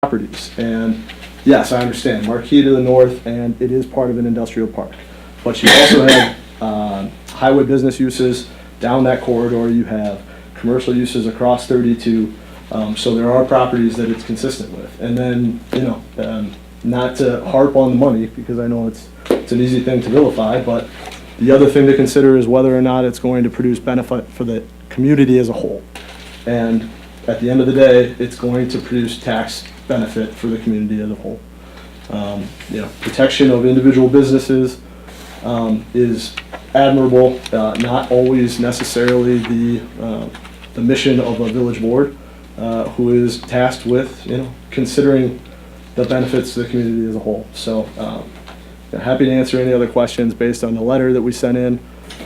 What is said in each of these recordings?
properties. And yes, I understand, Marquis to the north, and it is part of an industrial park. But you also have highway business uses down that corridor. You have commercial uses across 32. So there are properties that it's consistent with. And then, not to harp on the money, because I know it's an easy thing to vilify, but the other thing to consider is whether or not it's going to produce benefit for the community as a whole. And at the end of the day, it's going to produce tax benefit for the community as a whole. Protection of individual businesses is admirable, not always necessarily the mission of a village board who is tasked with, considering the benefits to the community as a whole. So happy to answer any other questions based on the letter that we sent in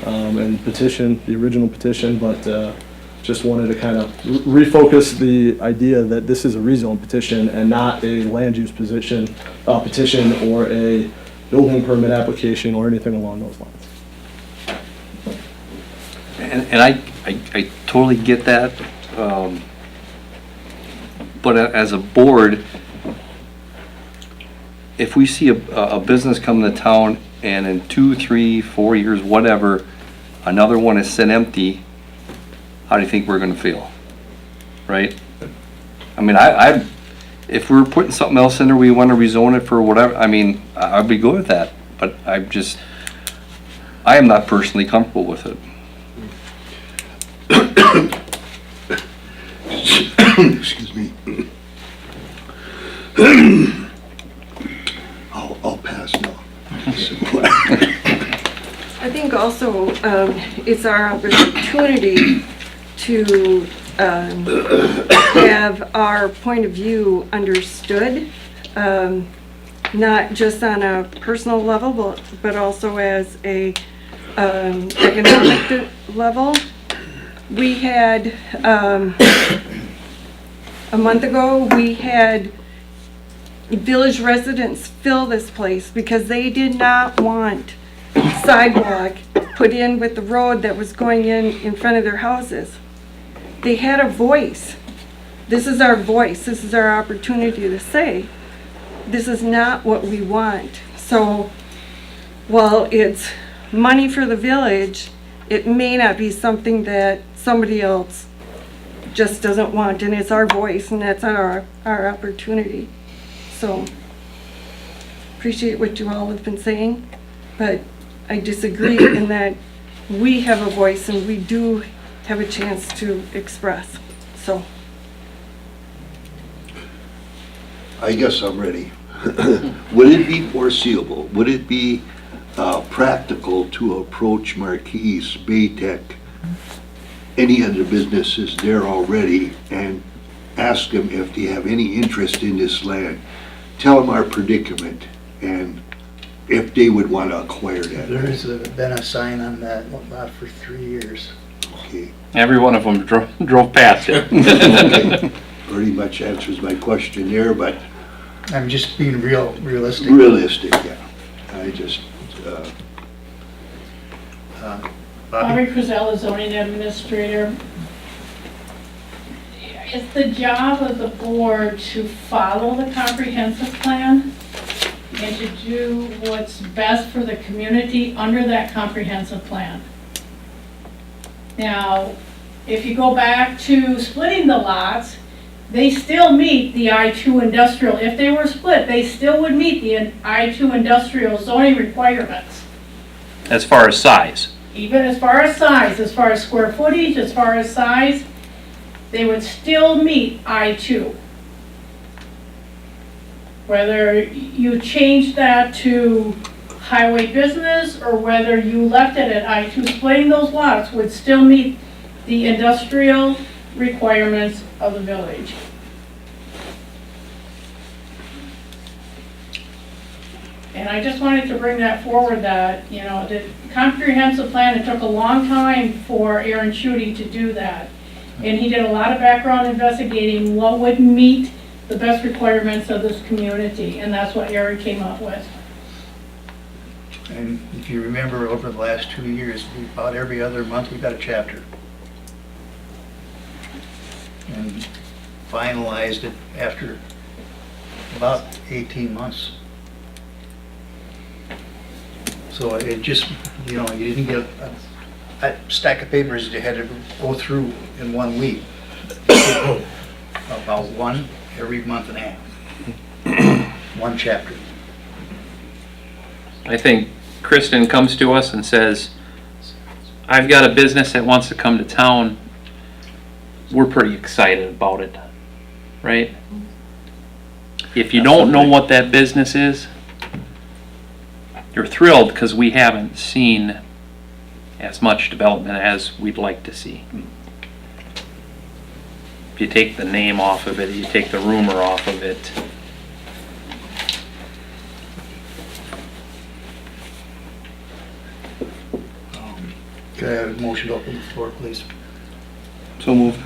and petition, the original petition, but just wanted to kind of refocus the idea that this is a rezone petition and not a land use petition or a building permit application or anything along those lines. And I totally get that. But as a board, if we see a business come to town and in 2, 3, 4 years, whatever, another one is sit empty, how do you think we're gonna feel? Right? I mean, if we're putting something else in there, we wanna rezone it for whatever, I mean, I'd be good with that, but I am not personally comfortable with it. Excuse me. I'll pass now. I think also it's our opportunity to have our point of view understood, not just on a personal level, but also as a economic level. We had, a month ago, we had village residents fill this place because they did not want sidewalk put in with the road that was going in front of their houses. They had a voice. This is our voice. This is our opportunity to say, this is not what we want. So while it's money for the village, it may not be something that somebody else just doesn't want, and it's our voice, and that's our opportunity. So appreciate what you all have been saying, but I disagree in that we have a voice and we do have a chance to express. So I guess I'm ready. Would it be foreseeable? Would it be practical to approach Marquis, Baytech, any of the businesses there already, and ask them if they have any interest in this land? Tell them our predicament and if they would want to acquire that. There's been a sign on that lot for 3 years. Okay. Every one of them drove past it. Okay. Pretty much answers my question there, but I'm just being realistic. realistic, yeah. I just, Bobby? Bobby Frizella, zoning administrator. It's the job of the board to follow the comprehensive plan and to do what's best for the community under that comprehensive plan. Now, if you go back to splitting the lots, they still meet the I-2 industrial. If they were split, they still would meet the I-2 industrial zoning requirements. As far as size. Even as far as size, as far as square footage, as far as size, they would still meet I-2. Whether you change that to highway business or whether you left it at I-2, splitting those lots would still meet the industrial requirements of the village. And I just wanted to bring that forward that, the comprehensive plan, it took a long time for Aaron Schutte to do that. And he did a lot of background investigating what would meet the best requirements of this community, and that's what Aaron came up with. And if you remember, over the last 2 years, about every other month, we got a chapter. And finalized it after about 18 months. So it just, you know, you didn't get a stack of papers you had to go through in 1 week. About one every month and a half. One chapter. I think Kristen comes to us and says, I've got a business that wants to come to town. We're pretty excited about it, right? If you don't know what that business is, you're thrilled because we haven't seen as much development as we'd like to see. If you take the name off of it, you take the rumor off of it, Could I have a motion to open the floor, please? So moved.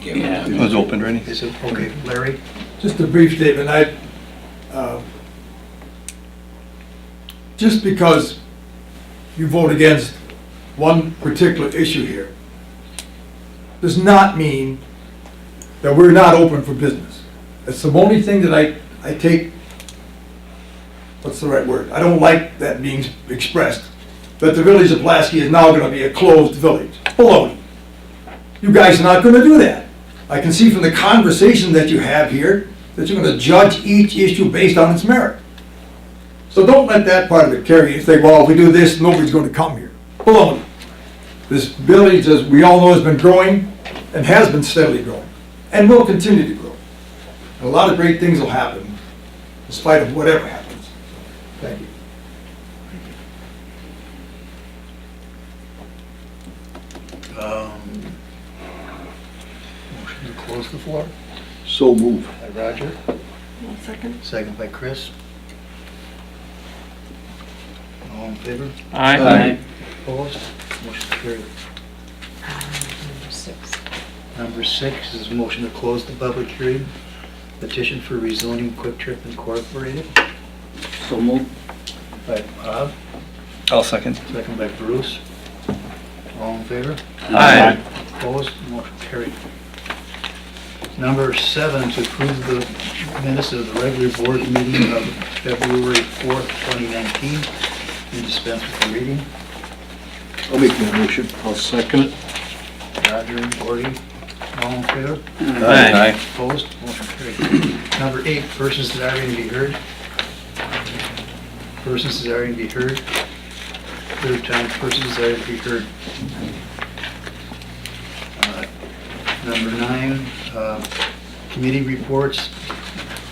It was open, ready? Is it, okay, Larry? Just a brief statement. Just because you vote against one particular issue here does not mean that we're not open for business. It's the only thing that I take, what's the right word? I don't like that being expressed, that the village of Pulaski is now gonna be a closed village. Baloney. You guys are not gonna do that. I can see from the conversation that you have here that you're gonna judge each issue based on its merit. So don't let that part of it carry you and say, well, if we do this, nobody's gonna come here. Baloney. This village, as we all know, has been growing and has been steadily growing and will continue to grow. And a lot of great things will happen in spite of whatever happens. Thank you. Motion to close the floor So move. by Roger, 1 second. second by Chris. All in favor? Aye. Opposed? Motion carried. Number 6 is a motion to close the public hearing. Petition for rezoning Quick Trip Incorporated So moved. by Bob, I'll second. second by Bruce. All in favor? Aye. Opposed? Motion carried. Number 7 to approve the minutes of the regular board meeting of February 4th, 2019. And dispense with the reading. I'll make that motion. I'll second it. Roger and Gordy, all in favor? Aye. Opposed? Motion carried. Number 8, persons desiring to be heard. Persons desiring to be heard. Third time, persons desiring to be heard. Number 9, committee reports.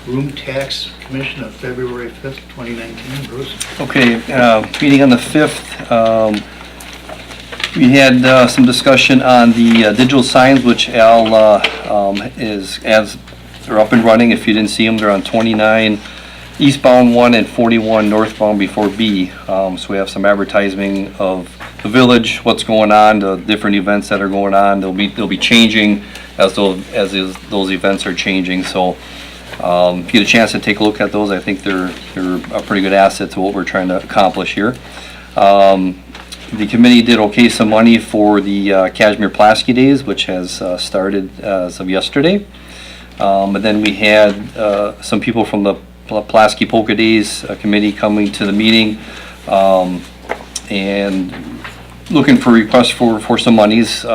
Room Tax Commission of February 5th, 2019. Bruce? Okay, meeting on the 5th, we had some discussion on the digital signs, which Al they're up and running. If you didn't see them, they're on 29 eastbound 1 and 41 northbound before B. So we have some advertising of the village, what's going on, the different events that are going on. They'll be changing as those events are changing. So if you get a chance to take a look at those, I think they're a pretty good asset to what we're trying to accomplish here. The committee did okay some money for the Kashmir Pulaski Days, which has started as of yesterday. And then we had some people from the Pulaski Polka Days committee coming to the meeting and looking for requests for some monies.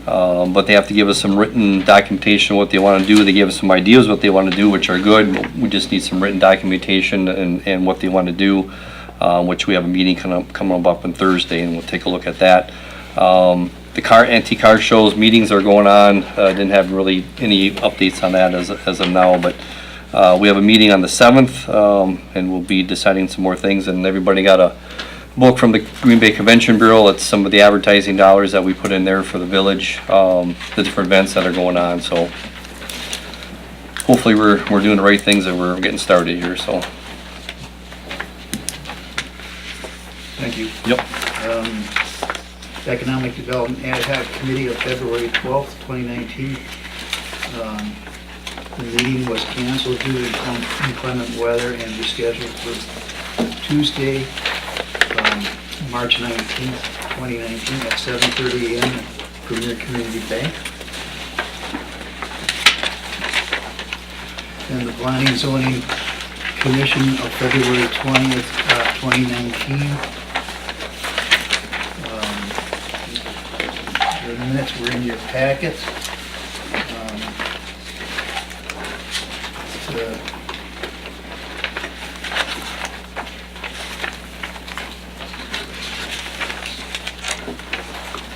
But they have to give us some written documentation of what they want to do. They give us some ideas what they want to do, which are good. We just need some written documentation and what they want to do, which we have a meeting coming up on Thursday, and we'll take a look at that. The antique car shows meetings are going on. Didn't have really any updates on that as of now, but we have a meeting on the 7th, and we'll be deciding some more things. And everybody got a book from the Green Bay Convention Bureau. It's some of the advertising dollars that we put in there for the village, the different events that are going on. So hopefully we're doing the right things and we're getting started here. So Thank you. yep. Economic Development Ad Hoc Committee of February 12th, 2019. The meeting was canceled due to inclement weather and rescheduled for Tuesday, March 19th, 2019 at 7:30 a.m. at Premier Community Bank. and the Planning and Zoning Commission of February 20th, 2019. The minutes were in your packet. The-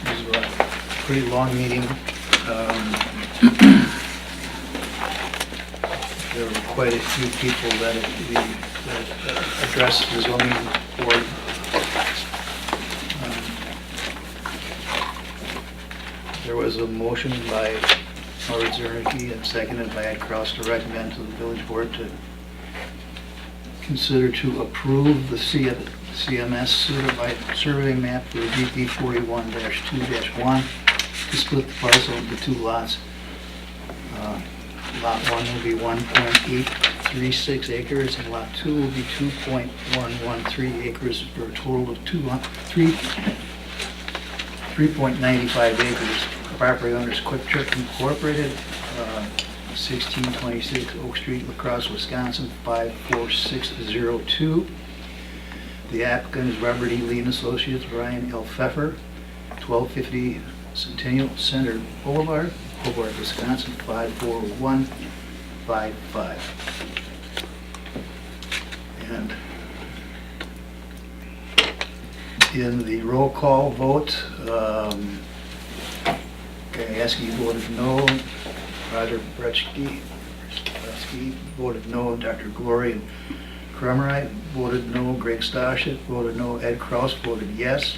This was a pretty long meeting. There were quite a few people that addressed the zoning board. There was a motion by Howard Zernicke and seconded by Ed Kraus to recommend to the village board to consider to approve the CMS certified survey map for DP 41-2-1 to split the parcel into two lots. Lot 1 will be 1.836 acres and lot 2 will be 2.113 acres for a total of 3.95 acres. Property owners Quick Trip Incorporated, 1626 Oak Street, La Crosse, Wisconsin, 54602. The applicant is Robert E. Lee and Associates, Ryan L. Pfeffer, 1250 Centennial Center Boulevard, Hobart, Wisconsin, 54155. And in the roll call vote, Gajewski voted no, Roger Brechke voted no, Dr. Gloria Krumreit voted no, Greg Stashik voted no, Ed Kraus voted yes,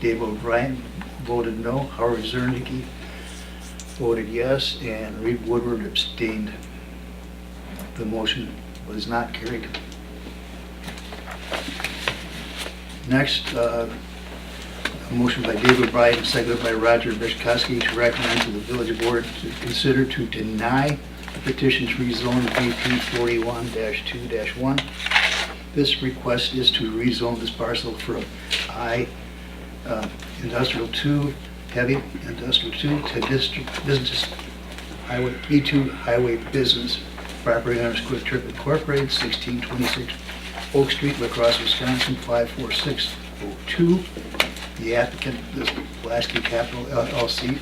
Dave O'Brien voted no, Howard Zernicke voted yes, and Reed Woodward abstained. The motion was not carried. Next, a motion by David O'Brien, seconded by Roger Bishkowski to recommend to the village board to consider to deny the petition to rezone VP 41-2-1. This request is to rezone this parcel from I Industrial 2, Heavy Industrial 2 to District Business Highway B2 Highway Business. Property owners Quick Trip Incorporated, 1626 Oak Street, La Crosse, Wisconsin, 54602. The applicant is Pulaski Capital LLC,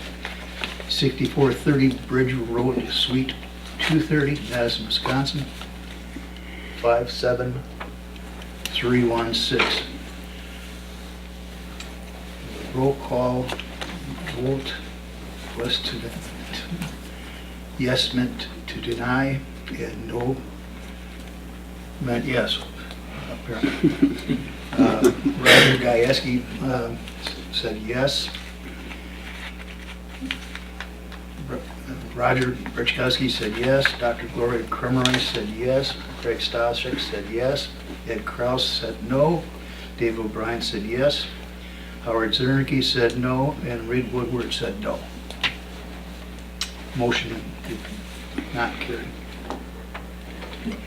6430 Bridge Road, Suite 230, Madison, Wisconsin, 57316. Roll call vote was to yes meant to deny and no meant yes. Apparently. Roger Gajewski said yes. Roger Brechkowski said yes. Dr. Gloria Krumreit said yes. Craig Stashik said yes. Ed Kraus said no. Dave O'Brien said yes. Howard Zernicke said no. And Reed Woodward said no. Motion did not carry.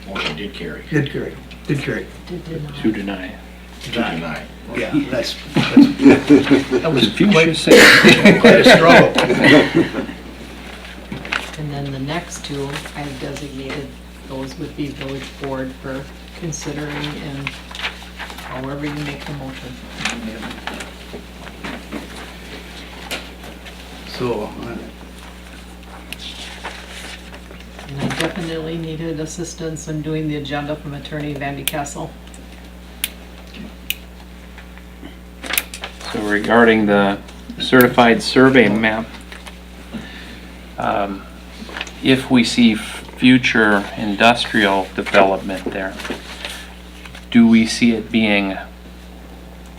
Motion did carry. Did carry. Did carry. To deny. To deny. Yeah, that was quite a struggle. And then the next two, I've designated, those would be village board for considering and however you make the motion. So, And I definitely needed assistance in doing the agenda from Attorney Vandy Castle. So regarding the certified survey map, if we see future industrial development there, do we see it being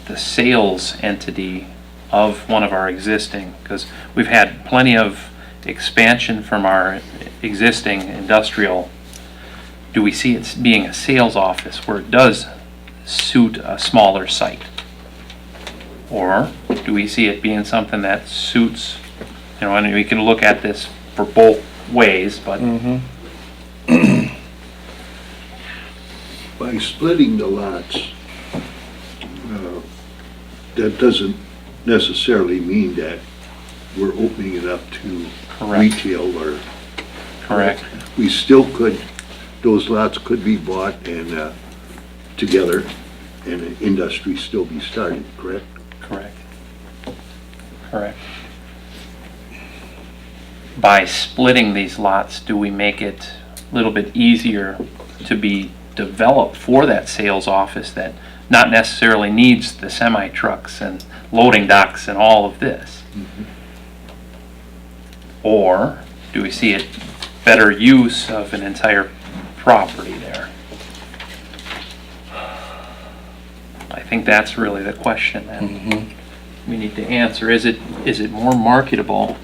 the sales entity of one of our existing? Because we've had plenty of expansion from our existing industrial. Do we see it being a sales office where it does suit a smaller site? Or do we see it being something that suits, and we can look at this for both ways, but By splitting the lots, that doesn't necessarily mean that we're opening it up to Correct. retail or. Correct. We still could those lots could be bought and, together, and an industry still be started, correct? Correct. Correct. By splitting these lots, do we make it a little bit easier to be developed for that sales office that not necessarily needs the semi trucks and loading docks and all of this? Or do we see it better use of an entire property there? I think that's really the question that we need to answer. Is it more marketable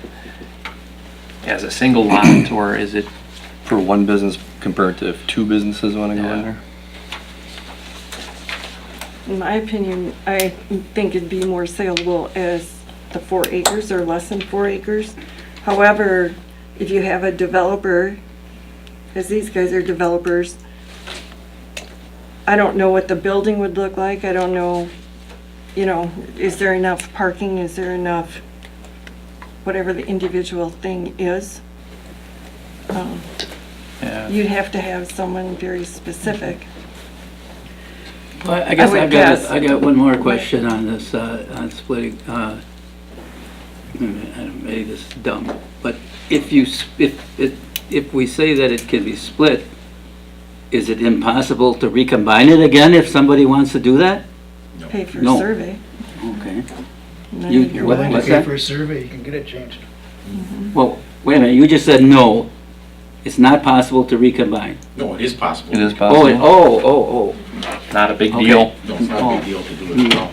as a single lot, or is it? For one business compared to if two businesses want to go in Yeah. there? In my opinion, I think it'd be more saleable as the 4 acres or less than 4 acres. However, if you have a developer, as these guys are developers, I don't know what the building would look like. I don't know, is there enough parking? Is there enough, whatever the individual thing is? Yeah. You'd have to have someone very specific. Well, I guess I would I guess. got one more question on this, on splitting. Maybe this is dumb, but if we say that it can be split, is it impossible to recombine it again if somebody wants to do that? Pay for a No. survey. Okay. and then You- you You're What- willing to what's pay that? for a survey, you can get it changed. Well, wait a minute, you just said no. It's not possible to recombine. No, it is possible. It is Oh, possible. oh. Not a big Okay. deal. No, it's not a big deal to do it now.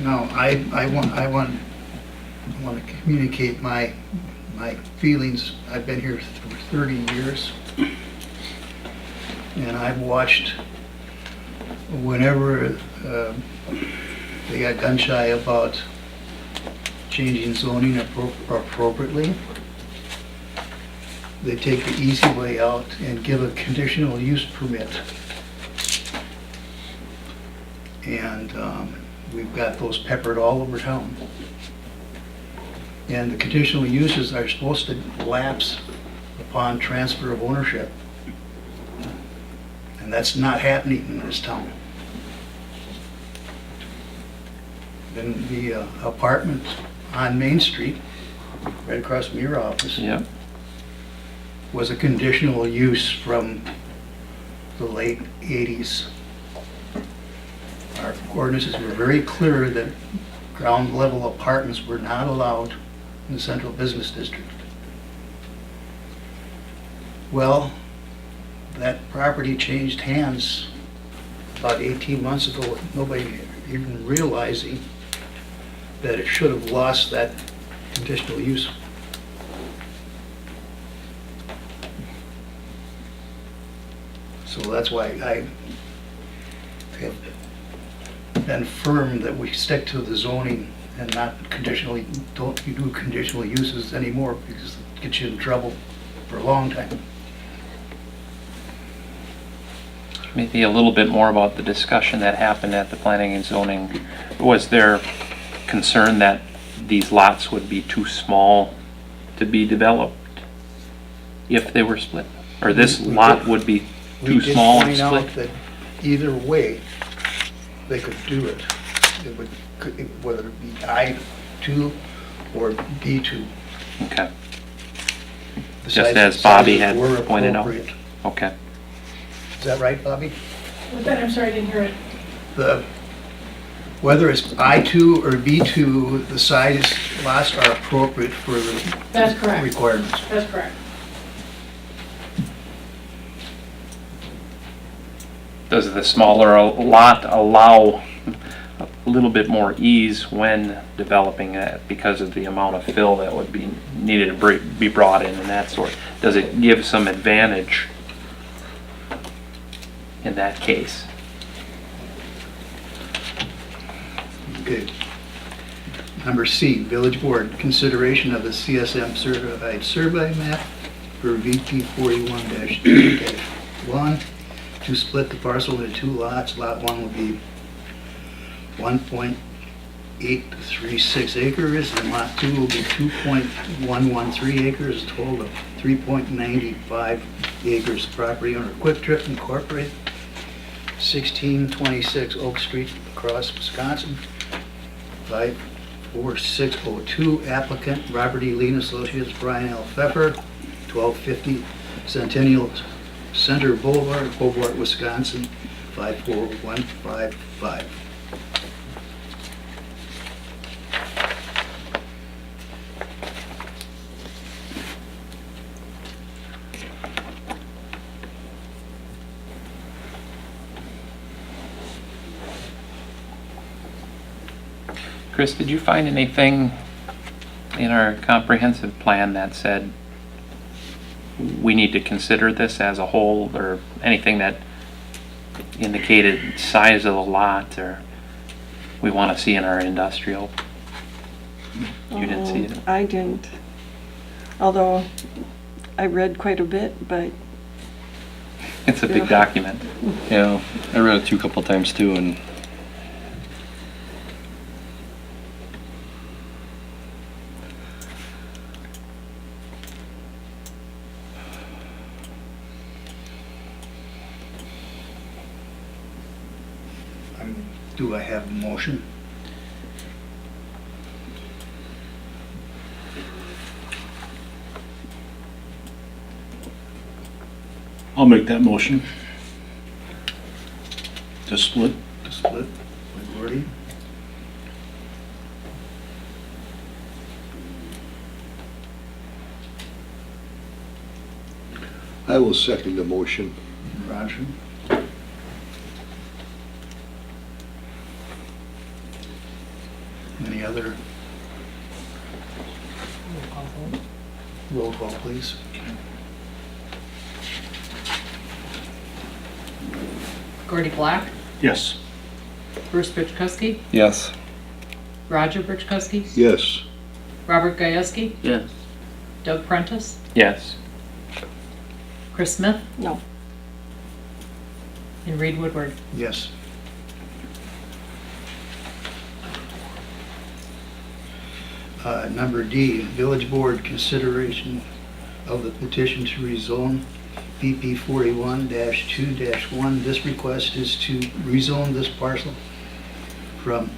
No, I want to communicate my feelings. I've been here for 30 years, and I've watched whenever they got gun shy about changing zoning appropriately, they take the easy way out and give a conditional use permit. And we've got those peppered all over town. And the conditional uses are supposed to lapse upon transfer of ownership. And that's not happening in this town. Then the apartment on Main Street, right across from your office, Yep. was a conditional use from the late 80s. Our ordinances were very clear that ground level apartments were not allowed in the central business district. Well, that property changed hands about 18 months ago, with nobody even realizing that it should have lost that conditional use. So that's why I have been firm that we stick to the zoning and not conditionally, don't do conditional uses anymore, because it gets you in trouble for a long time. Maybe a little bit more about the discussion that happened at the planning and zoning. Was there concern that these lots would be too small to be developed if they were split? Or this We lot did- would be We too did small and point out split? that either way, they could do it. It would, whether it be I-2 or B-2. Okay, The Just size- as Bobby sizes had were pointed out. appropriate. okay. Is that right, Bobby? What's that? I'm sorry, I didn't hear it. Whether it's I-2 or B-2, the size lots are appropriate for the That's correct. requirements. That's correct. Does the smaller lot allow a little bit more ease when developing it because of the amount of fill that would be needed to be brought in and that sort? Does it give some advantage in that case? Okay. Number C, Village Board, consideration of the CSM certified survey map for VP 41-3-1 to split the parcel into 2 lots. Lot 1 will be 1.836 acres, and Lot 2 will be 2.113 acres, a total of 3.95 acres property owner Quick Trip Incorporated, 1626 Oak Street, La Crosse, Wisconsin. 54602 applicant Robert E. Lean Associates, Brian L. Pfeffer, 1250 Centennial Center Boulevard, Hobart, Wisconsin, 54155. Chris, did you find anything in our comprehensive plan that said we need to consider this as a whole, or anything that indicated size of the lot, or we want to see in our industrial? You didn't see it? I didn't. Although I read quite a bit, but It's a big document. Yeah, I read it too a couple times too, and Do I have a motion? I'll make that motion. To split. To split by Gordy? I will second the motion. Roger? Any other roll call, please? Gordy Black, Yes. Bruce Bichkowski, yes. Roger Bichkowski, Yes. Robert Gajewski, Yes. Doug Prentice, Yes. Chris Smith, no. and Reed Woodward. Yes. Number D, Village Board consideration of the petition to rezone BP 41-2-1. This request is to rezone this parcel from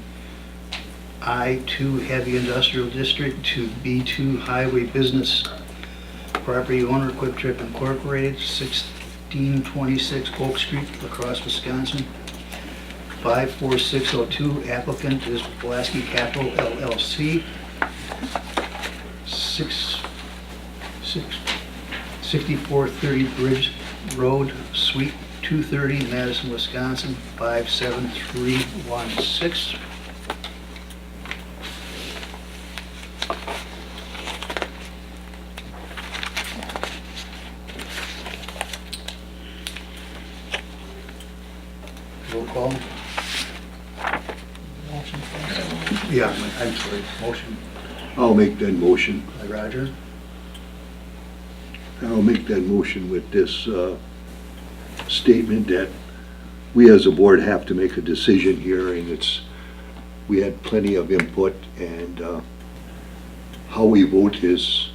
I-2 Heavy Industrial District to B2 Highway Business. Property owner Quick Trip Incorporated, 1626 Oak Street, La Crosse, Wisconsin. 54602 applicant is Pulaski Capital LLC. 6430 Bridge Road, Suite 230, Madison, Wisconsin, 57316. Roll call? Yeah, I'm sorry, motion I'll make that motion. by Roger. I'll make that motion with this statement that we as a board have to make a decision here, and we had plenty of input, and how we vote is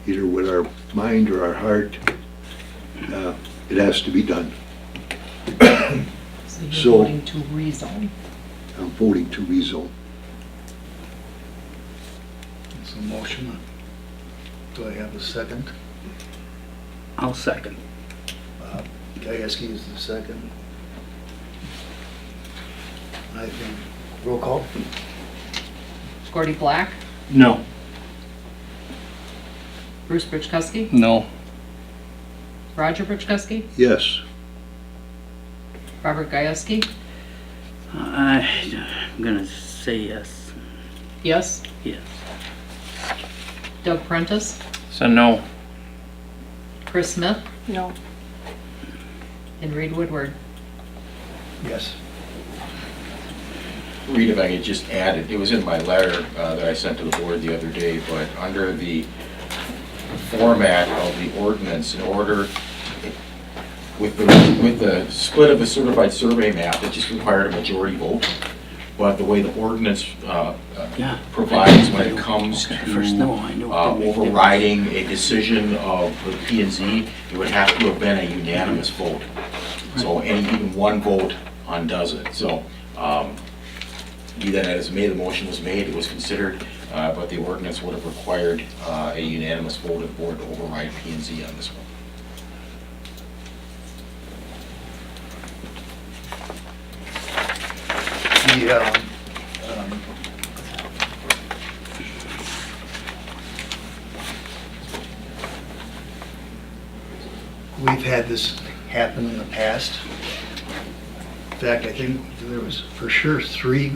either with our mind or our heart. It has to be done. So you're So- voting to rezone. I'm voting to rezone. It's a motion. Do I have a second? I'll second. Gajewski is the second. I think, roll call? Gordy Black, No. Bruce Bichkowski, No. Roger Bichkowski, Yes. Robert Gajewski, I'm gonna say yes. yes, Yes. Doug Prentice, So no. Chris Smith, No. and Reed Woodward. Yes. Reed, if I could just add, it was in my letter that I sent to the board the other day, but under the format of the ordinance, in order, with the split of the certified survey map, it just required a majority vote. but the way the ordinance Yeah. provides when it comes Okay, first, to no, I know what they make overriding a decision of the P and Z, it would have to have been a unanimous vote. So even one vote undoes it. So be that as may, the motion was made, it was considered, but the ordinance would have required a unanimous vote of the board to override P and Z on this one. We've had this happen in the past. In fact, I think there was for sure 3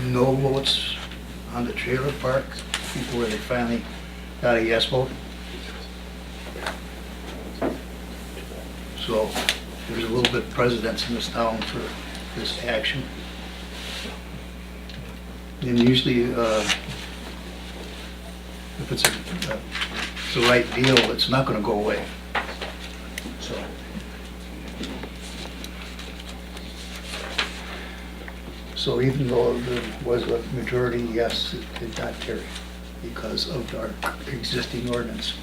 no votes on the trailer park before they finally got a yes vote. So there's a little bit of precedence in this town for this action. And usually, if it's the right deal, it's not gonna go away. So. So even though there was a majority yes, it did not carry because of our existing ordinance.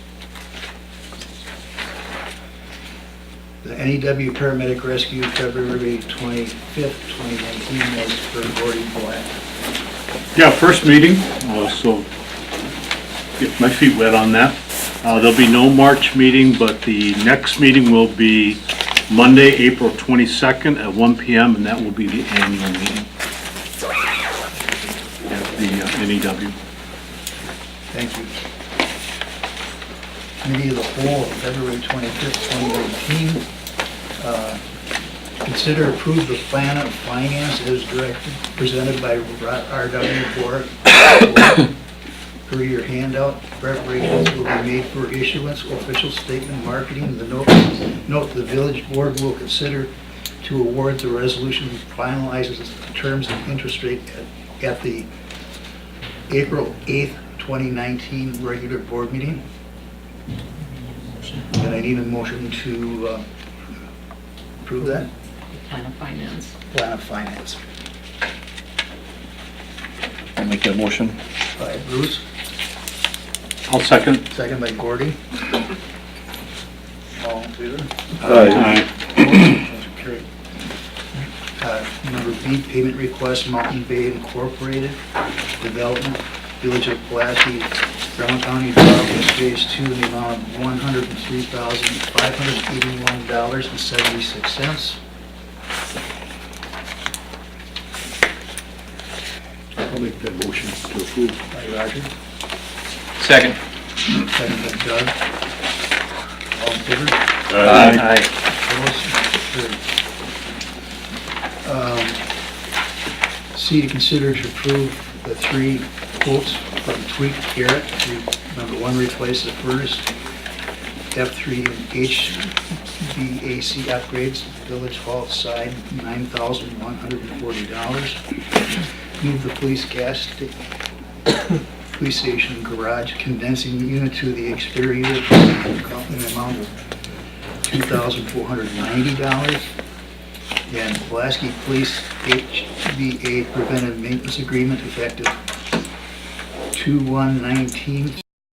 The NEW paramedic rescue February 25th, 2019 was for Gordy Black. Yeah, first meeting, so get my feet wet on that. There'll be no March meeting, but the next meeting will be Monday, April 22nd at 1 PM, and that will be the annual meeting at the NEW. Thank you. Committee of the Whole, February 25th, 2019. Consider approve the plan of finance as directed, presented by RW Board. Per your handout, preparations will be made for issuance, official statement, marketing. The note, the village board will consider to award the resolution finalizes the terms and interest rate at the April 8th, 2019 regular board meeting. And I need a motion to approve that Plan of finance. plan of finance. I'll make that motion. By Bruce, I'll second. second by Gordy. All in favor? Aye. Motion carried. Number B, payment request, Mountain Bay Incorporated, Development, Village of Pulaski, Brown County Development Phase 2, in the amount of $103,581.76. I'll make that motion to approve. By Roger, Second. second by Doug. All in favor? Aye. Opposed? Carried. C, to consider to approve the 3 quotes from Tweak Garrett. Number 1, replace the furnace. F3 HVAC upgrades, Village Hall side, $9,140. Move the police police station garage condensing unit to the exterior in the amount of $2,490. And Pulaski Police HVA preventive maintenance agreement effective 2/1/19